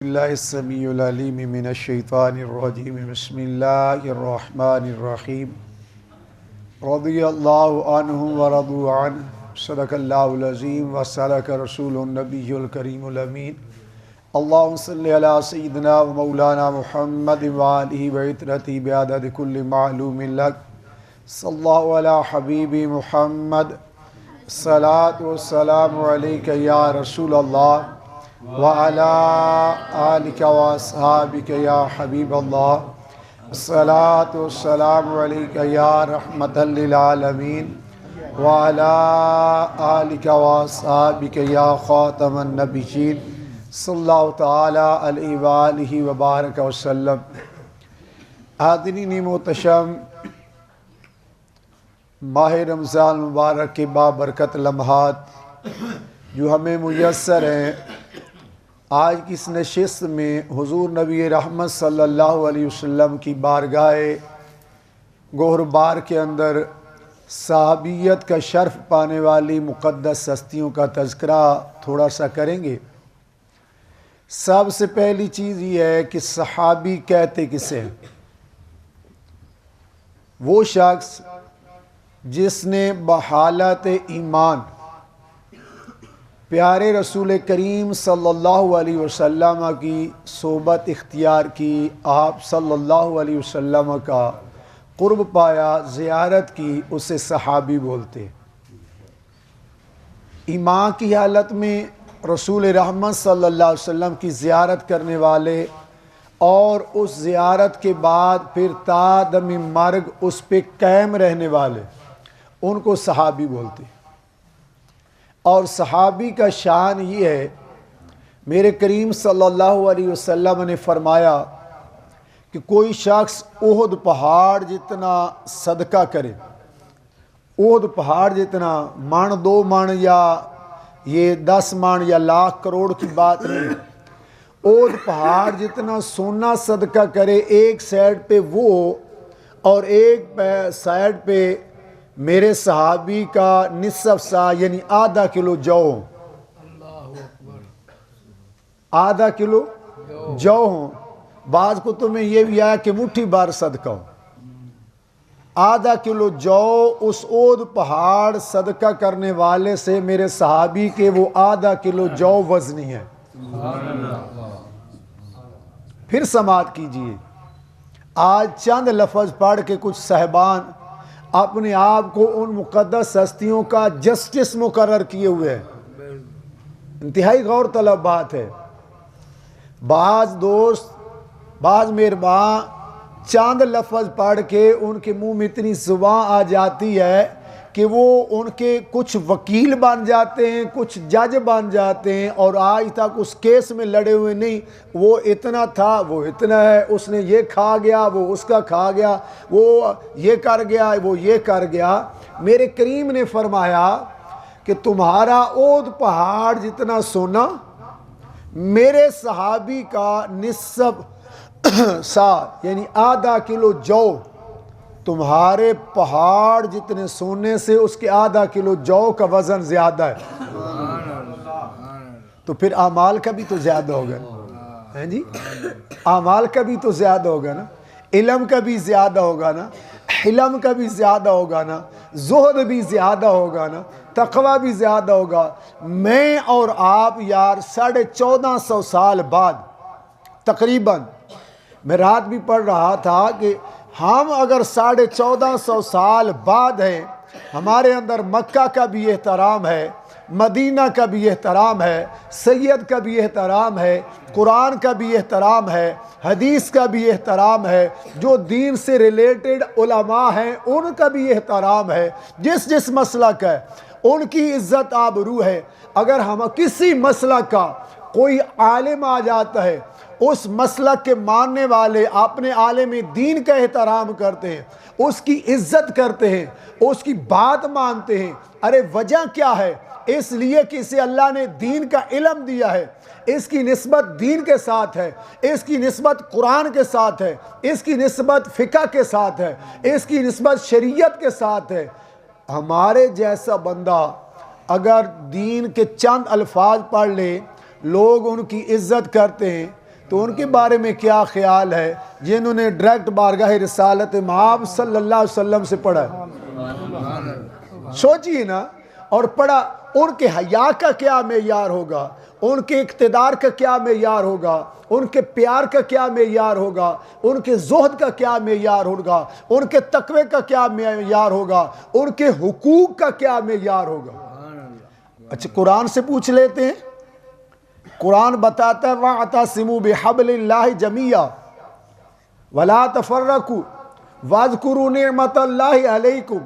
اللہ السمیع العلیم من الشیطان الرجیم بسم اللہ الرحمن الرحیم رضی اللہ عنہم ورضوا عنہ صدق اللہ العظیم وصدق رسول النبی الکریم الامین اللہم صلی علی سیدنا و مولانا محمد وآلہ وعطرتہ بعدد کل معلوم لک صلی اللہ علی حبیب محمد الصلاۃ والسلام علیک یا رسول اللہ وعلى آلك وأصحابك يا حبيب الله الصلاة والسلام عليك يا رحمة للعالمين وعلى آلك وأصحابك يا خاتم النبيين صلى الله تعالى عليه وآله وبارك وسلم۔ حاضرین محتشم، ماہ رمضان مبارک کے بابرکت لمحات جو ہمیں میسر ہیں، آج کی اس نشست میں حضور نبی رحمت صلی اللہ علیہ وسلم کی بارگاہ گوہر بار کے اندر صحابیت کا شرف پانے والی مقدس ہستیوں کا تذکرہ تھوڑا سا کریں گے۔ سب سے پہلی چیز یہ ہے کہ صحابی کہتے کسے ہیں؟ وہ شخص جس نے بحالت ایمان پیارے رسول کریم صلی اللہ علیہ وسلم کی صحبت اختیار کی، آپ صلی اللہ علیہ وسلم کا قرب پایا، زیارت کی، اسے صحابی بولتے۔ ایمان کی حالت میں رسول رحمت صلی اللہ علیہ وسلم کی زیارت کرنے والے اور اس زیارت کے بعد پھر تا دم مرگ اس پہ قائم رہنے والے، ان کو صحابی بولتے۔ اور صحابی کا شان یہ ہے، میرے کریم صلی اللہ علیہ وسلم نے فرمایا کہ کوئی شخص احد پہاڑ جتنا صدقہ کرے، احد پہاڑ جتنا، من 2 من یا یہ 10 من یا لاکھ کروڑ کی بات نہیں، احد پہاڑ جتنا سونا صدقہ کرے، ایک سائڈ پہ وہ اور ایک سائڈ پہ میرے صحابی کا نصف سا یعنی آدھا کلو جو، آدھا کلو جو ہوں۔ بعض کتب میں یہ بھی آیا کہ مٹھی بار صدقہ ہو، آدھا کلو جو اس احد پہاڑ صدقہ کرنے والے سے میرے صحابی کے وہ آدھا کلو جو وزنی ہے۔ پھر سماعت کیجئے، آج چند لفظ پڑھ کے کچھ صاحبان اپنے آپ کو ان مقدس ہستیوں کا جسٹس مقرر کیے ہوئے ہیں۔ انتہائی غور طلب بات ہے۔ بعض دوست، بعض مہربان چاند لفظ پڑھ کے ان کے منہ میں اتنی زبان آ جاتی ہے کہ وہ ان کے کچھ وکیل بن جاتے ہیں، کچھ جج بن جاتے ہیں، اور آج تک اس کیس میں لڑے ہوئے نہیں۔ وہ اتنا تھا، وہ اتنا ہے، اس نے یہ کھا گیا، وہ اس کا کھا گیا، وہ یہ کر گیا، وہ یہ کر گیا۔ میرے کریم نے فرمایا کہ تمہارا احد پہاڑ جتنا سونا میرے صحابی کا نصف سا یعنی آدھا کلو جو، تمہارے پہاڑ جتنے سونے سے اس کے آدھا کلو جو کا وزن زیادہ ہے، تو پھر اعمال کا بھی تو زیادہ ہوگا نا جی، اعمال کا بھی تو زیادہ ہوگا نا، علم کا بھی زیادہ ہوگا نا، حلم کا بھی زیادہ ہوگا نا، زہد بھی زیادہ ہوگا نا، تقوی بھی زیادہ ہوگا۔ میں اور آپ یار 1450 سال بعد تقریباً، میں رات بھی پڑھ رہا تھا کہ ہم اگر 1450 سال بعد ہیں، ہمارے اندر مکہ کا بھی احترام ہے، مدینہ کا بھی احترام ہے، سید کا بھی احترام ہے، قرآن کا بھی احترام ہے، حدیث کا بھی احترام ہے، جو دین سے ریلیٹڈ علماء ہیں ان کا بھی احترام ہے، جس مسلک ہے ان کی عزت آبرو ہے۔ اگر ہم کسی مسلک کا کوئی عالم آ جاتا ہے، اس مسلک کے ماننے والے اپنے عالم دین کا احترام کرتے ہیں، اس کی عزت کرتے ہیں، اس کی بات مانتے ہیں۔ ارے وجہ کیا ہے؟ اس لیے کہ اسے اللہ نے دین کا علم دیا ہے، اس کی نسبت دین کے ساتھ ہے، اس کی نسبت قرآن کے ساتھ ہے، اس کی نسبت فقہ کے ساتھ ہے، اس کی نسبت شریعت کے ساتھ ہے۔ ہمارے جیسا بندہ اگر دین کے چند الفاظ پڑھ لے، لوگ ان کی عزت کرتے ہیں، تو ان کے بارے میں کیا خیال ہے جنہوں نے ڈائریکٹ بارگاہ رسالت مآب صلی اللہ علیہ وسلم سے پڑھا ہے؟ سوچئے نا، اور پڑھا، ان کے حیا کا کیا معیار ہوگا، ان کے اقتدار کا کیا معیار ہوگا، ان کے پیار کا کیا معیار ہوگا، ان کے زہد کا کیا معیار ہوگا، ان کے تقوی کا کیا معیار ہوگا، ان کے حقوق کا کیا معیار ہوگا۔ اچھا قرآن سے پوچھ لیتے ہیں۔ قرآن بتاتا ہے وَاعْتَصِمُوا بِحَبْلِ اللَّهِ جَمِيعًا وَلَا تَفَرَّقُوا وَاذْكُرُوا نِعْمَةَ اللَّهِ عَلَيْكُمْ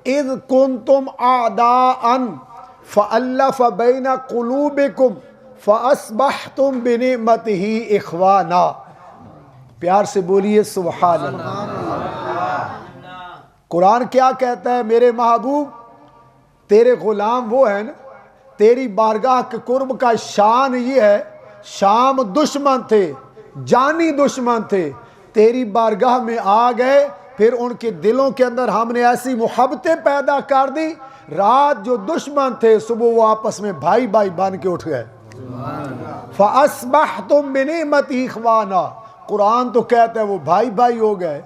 إِذْ كُنْتُمْ أَعْدَاءً فَأَلَّفَ بَيْنَ قُلُوبِكُمْ فَأَصْبَحْتُمْ بِنِعْمَتِهِ إِخْوَانًا۔ پیار سے بولیے سبحان اللہ۔ قرآن کیا کہتا ہے؟ میرے محبوب تیرے غلام وہ ہیں نا، تیری بارگاہ کے قرب کا شان یہ ہے، شام دشمن تھے، جانی دشمن تھے، تیری بارگاہ میں آ گئے، پھر ان کے دلوں کے اندر ہم نے ایسی محبتیں پیدا کر دی، رات جو دشمن تھے صبح وہ آپس میں بھائی بھائی بن کے اٹھ گئے۔ فَأَصْبَحْتُمْ بِنِعْمَتِهِ إِخْوَانًا، قرآن تو کہتا ہے وہ بھائی بھائی ہو گئے۔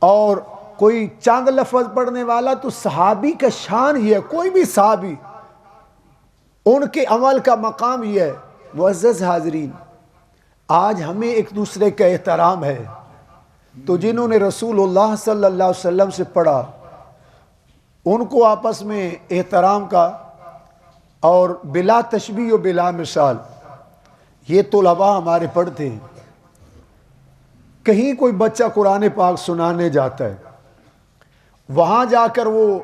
اور کوئی چند لفظ پڑھنے والا تو صحابی کا شان ہی ہے، کوئی بھی صحابی ان کے عمل کا مقام یہ ہے۔ معزز حاضرین، آج ہمیں ایک دوسرے کا احترام ہے، تو جنہوں نے رسول اللہ صلی اللہ علیہ وسلم سے پڑھا ان کو آپس میں احترام کا، اور بلا تشبیہ و بلا مثال یہ طلباء ہمارے پڑھتے ہیں۔ کہیں کوئی بچہ قرآن پاک سنانے جاتا ہے، وہاں جا کر وہ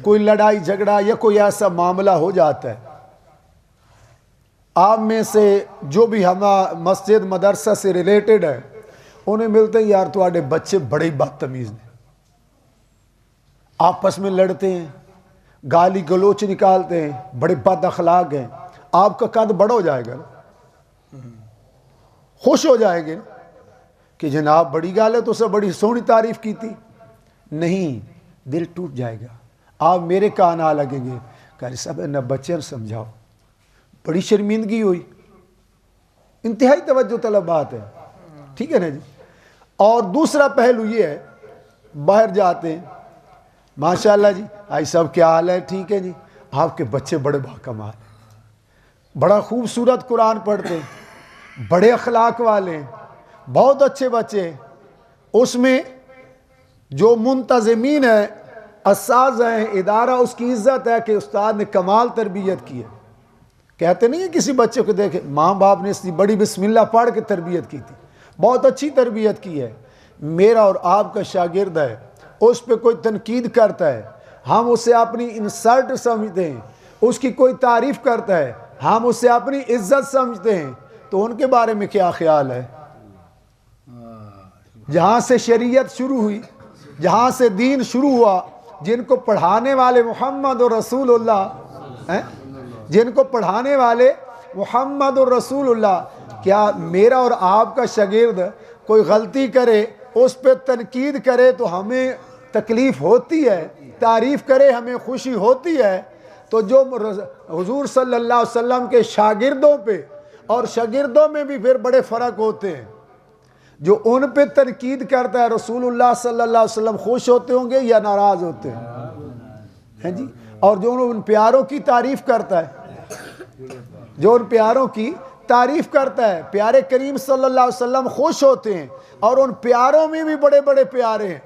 کوئی لڑائی جھگڑا یا کوئی ایسا معاملہ ہو جاتا ہے، آپ میں سے جو بھی ہمارا مسجد مدرسہ سے ریلیٹڈ ہے انہیں ملتے ہیں، یار تواڈے بچے بڑے بدتمیز ہیں، آپس میں لڑتے ہیں، گالی گلوچ نکالتے ہیں، بڑے بد اخلاق ہیں۔ آپ کا قد بڑا ہو جائے گا، خوش ہو جائے گے کہ جناب بڑی گال ہے تو اسے بڑی سونی تعریف کی تھی، نہیں، دل ٹوٹ جائے گا۔ آپ میرے کان آ لگیں گے، قاری صاحب نہ بچے سمجھاؤ، بڑی شرمندگی ہوئی۔ انتہائی توجہ طلب بات ہے، ٹھیک ہے نا جی۔ اور دوسرا پہلو یہ ہے، باہر جاتے ہیں، ماشاءاللہ جی آئی صاحب کیا حال ہے، ٹھیک ہے جی، آپ کے بچے بڑے باکمال ہیں، بڑا خوبصورت قرآن پڑھتے ہیں، بڑے اخلاق والے ہیں، بہت اچھے بچے ہیں۔ اس میں جو منتظمین ہیں، اساتذہ ہیں، ادارہ، اس کی عزت ہے کہ استاد نے کمال تربیت کی ہے۔ کہتے نہیں ہیں کسی بچے کو دیکھے ماں باپ نے اس بڑی بسم اللہ پڑھ کے تربیت کی تھی، بہت اچھی تربیت کی ہے۔ میرا اور آپ کا شاگرد ہے، اس پہ کوئی تنقید کرتا ہے، ہم اسے اپنی انسلٹ سمجھتے ہیں، اس کی کوئی تعریف کرتا ہے، ہم اسے اپنی عزت سمجھتے ہیں، تو ان کے بارے میں کیا خیال ہے؟ جہاں سے شریعت شروع ہوئی، جہاں سے دین شروع ہوا، جن کو پڑھانے والے محمد اور رسول اللہ ہیں، جن کو پڑھانے والے محمد اور رسول اللہ، کیا میرا اور آپ کا شاگرد کوئی غلطی کرے اس پہ تنقید کرے تو ہمیں تکلیف ہوتی ہے، تعریف کرے ہمیں خوشی ہوتی ہے؟ تو جو حضور صلی اللہ علیہ وسلم کے شاگردوں پہ اور شاگردوں میں بھی پھر بڑے فرق ہوتے ہیں، جو ان پہ تنقید کرتا ہے رسول اللہ صلی اللہ علیہ وسلم خوش ہوتے ہوں گے یا ناراض ہوتے ہیں جی؟ اور جو ان پیاروں کی تعریف کرتا ہے، جو ان پیاروں کی تعریف کرتا ہے، پیارے کریم صلی اللہ علیہ وسلم خوش ہوتے ہیں، اور ان پیاروں میں بھی بڑے بڑے پیارے ہیں۔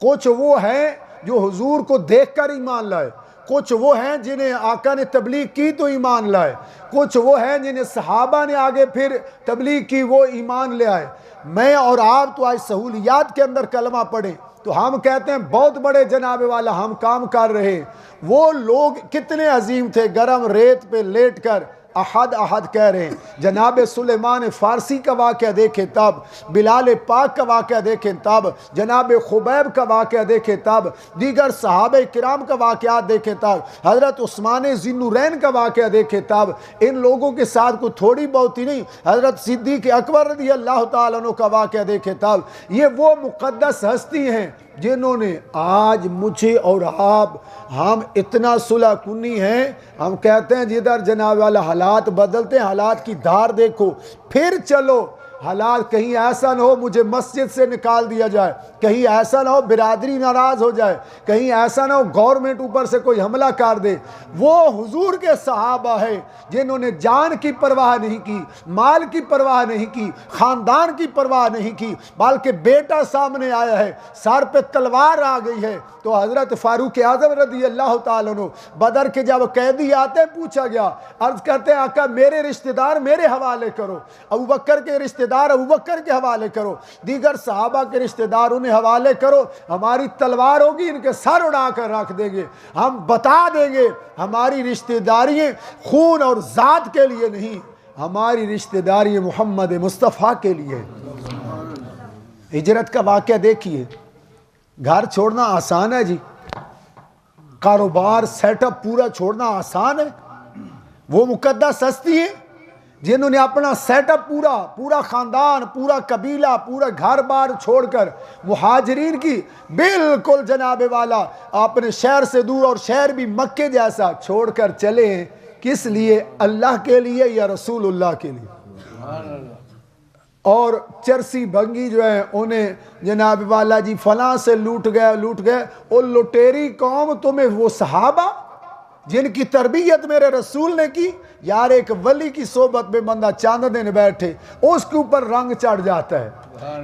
کچھ وہ ہیں جو حضور کو دیکھ کر ایمان لائے، کچھ وہ ہیں جنہیں آقا نے تبلیغ کی تو ایمان لائے، کچھ وہ ہیں جنہیں صحابہ نے آگے پھر تبلیغ کی وہ ایمان لے آئے۔ میں اور آپ تو آج سہولیات کے اندر کلمہ پڑھیں تو ہم کہتے ہیں بہت بڑے جناب والا ہم کام کر رہے ہیں۔ وہ لوگ کتنے عظیم تھے، گرم ریت پہ لیٹ کر احد احد کہہ رہے ہیں۔ جناب سلیمان فارسی کا واقعہ دیکھیں تب، بلال پاک کا واقعہ دیکھیں تب، جناب خبیب کا واقعہ دیکھیں تب، دیگر صحابہ کرام کا واقعات دیکھیں تب، حضرت عثمان ذی النورین کا واقعہ دیکھیں تب۔ ان لوگوں کے ساتھ کوئی تھوڑی بہت ہی نہیں، حضرت صدیق اکبر رضی اللہ تعالیٰ عنہ کا واقعہ دیکھیں تب۔ یہ وہ مقدس ہستی ہیں جنہوں نے آج مجھے اور آپ ہم اتنا صلح کنی ہیں، ہم کہتے ہیں جدھر جناب والا حالات بدلتے ہیں، حالات کی دھار دیکھو پھر چلو، حالات کہیں ایسا نہ ہو مجھے مسجد سے نکال دیا جائے، کہیں ایسا نہ ہو برادری ناراض ہو جائے، کہیں ایسا نہ ہو گورنمنٹ اوپر سے کوئی حملہ کر دے۔ وہ حضور کے صحابہ ہے جنہوں نے جان کی پرواہ نہیں کی، مال کی پرواہ نہیں کی، خاندان کی پرواہ نہیں کی، بلکہ بیٹا سامنے آیا ہے، سر پہ تلوار آ گئی ہے تو حضرت فاروق اعظم رضی اللہ تعالیٰ عنہ بدر کے جب قیدی آتے پوچھا گیا، عرض کرتے ہیں آقا میرے رشتہ دار میرے حوالے کرو، ابوبکر کے رشتہ دار ابوبکر کے حوالے کرو، دیگر صحابہ کے رشتہ دار انہیں حوالے کرو، ہماری تلوار ہوگی ان کے سر اڑا کر رکھ دیں گے، ہم بتا دیں گے ہماری رشتہ داری خون اور ذات کے لیے نہیں، ہماری رشتہ داری محمد مصطفیٰ کے لیے۔ ہجرت کا واقعہ دیکھیے، گھر چھوڑنا آسان ہے جی، کاروبار سیٹ اپ پورا چھوڑنا آسان ہے؟ وہ مقدس ہستی ہیں جنہوں نے اپنا سیٹ اپ پورا خاندان، پورا قبیلہ، پورا گھر بار چھوڑ کر مہاجرین کی بالکل جناب والا اپنے شہر سے دور، اور شہر بھی مکے جیسا چھوڑ کر چلے ہیں، کس لیے؟ اللہ کے لیے یا رسول اللہ کے لیے؟ اور چرسی بھنگی جو ہے انہیں جناب والا جی فلاں سے لوٹ گئے، اور لٹیری قوم تمہیں وہ صحابہ جن کی تربیت میرے رسول نے کی، یار ایک ولی کی صحبت میں بندہ چاند دن بیٹھے اس کے اوپر رنگ چڑھ جاتا ہے،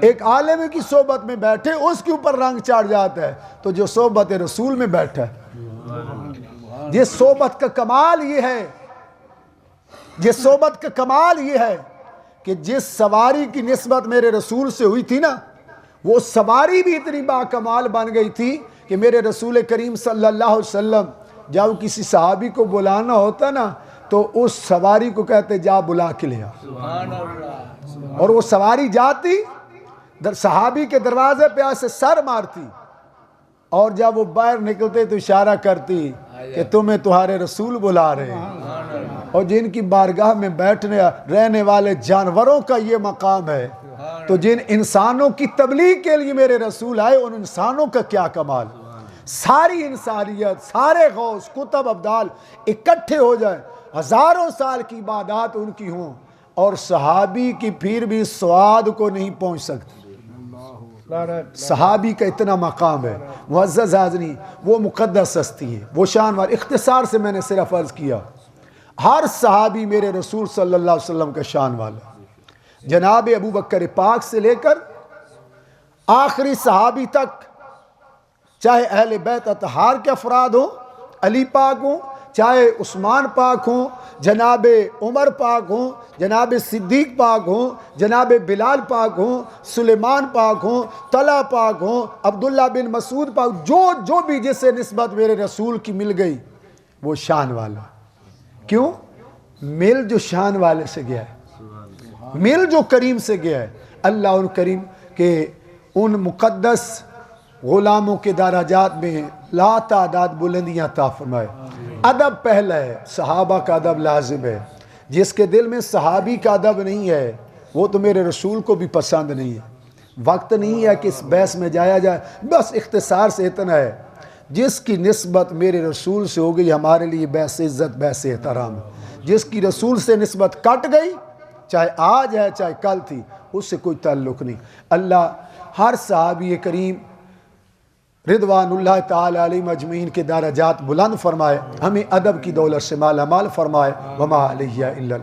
ایک عالم کی صحبت میں بیٹھے اس کے اوپر رنگ چڑھ جاتا ہے، تو جو صحبت رسول میں بیٹھا ہے، یہ صحبت کا کمال یہ ہے، یہ صحبت کا کمال یہ ہے کہ جس سواری کی نسبت میرے رسول سے ہوئی تھی نا، وہ سواری بھی اتنی با کمال بن گئی تھی کہ میرے رسول کریم صلی اللہ علیہ وسلم جب کسی صحابی کو بلانا ہوتا نا تو اس سواری کو کہتے جا بلا کے لیا، اور وہ سواری جاتی صحابی کے دروازے پہ ایسے سر مارتی، اور جب وہ باہر نکلتے تو اشارہ کرتی کہ تمہیں تمہارے رسول بلا رہے ہیں۔ اور جن کی بارگاہ میں بیٹھنے رہنے والے جانوروں کا یہ مقام ہے، تو جن انسانوں کی تبلیغ کے لیے میرے رسول آئے ان انسانوں کا کیا کمال، ساری انسانیت، سارے غوث کتب ابدال اکٹھے ہو جائیں، ہزاروں سال کی عبادات ان کی ہوں، اور صحابی کی پھر بھی سواد کو نہیں پہنچ سکتی۔ صحابی کا اتنا مقام ہے معزز حاضرین، وہ مقدس ہستی ہے، وہ شان وار۔ اختصار سے میں نے صرف عرض کیا، ہر صحابی میرے رسول صلی اللہ علیہ وسلم کا شان والا، جناب ابوبکر پاک سے لے کر آخری صحابی تک، چاہے اہل بیت اطہار کے افراد ہوں، علی پاک ہوں، چاہے عثمان پاک ہوں، جناب عمر پاک ہوں، جناب صدیق پاک ہوں، جناب بلال پاک ہوں، سلیمان پاک ہوں، طلحہ پاک ہوں، عبداللہ بن مسعود پاک، جو بھی جسے نسبت میرے رسول کی مل گئی وہ شان والا۔ کیوں؟ مل جو شان والے سے گیا ہے، مل جو کریم سے گیا ہے، اللہ ان کریم کے ان مقدس غلاموں کے درجات میں لا تعداد بلندیاں عطا فرمائے۔ ادب پہلا ہے، صحابہ کا ادب لازم ہے، جس کے دل میں صحابی کا ادب نہیں ہے وہ تو میرے رسول کو بھی پسند نہیں ہے۔ وقت نہیں ہے کہ اس بحث میں جایا جائے، بس اختصار سے اتنا ہے، جس کی نسبت میرے رسول سے ہو گئی ہمارے لیے بحث عزت بحث احترام ہے، جس کی رسول سے نسبت کٹ گئی چاہے آج ہے چاہے کل تھی اس سے کوئی تعلق نہیں۔ اللہ ہر صحابی کریم رضوان اللہ تعالی علیہ مجمعین کے درجات بلند فرمائے، ہمیں ادب کی دولت سے مالا مال فرمائے، وما علیہ الا البلاغ۔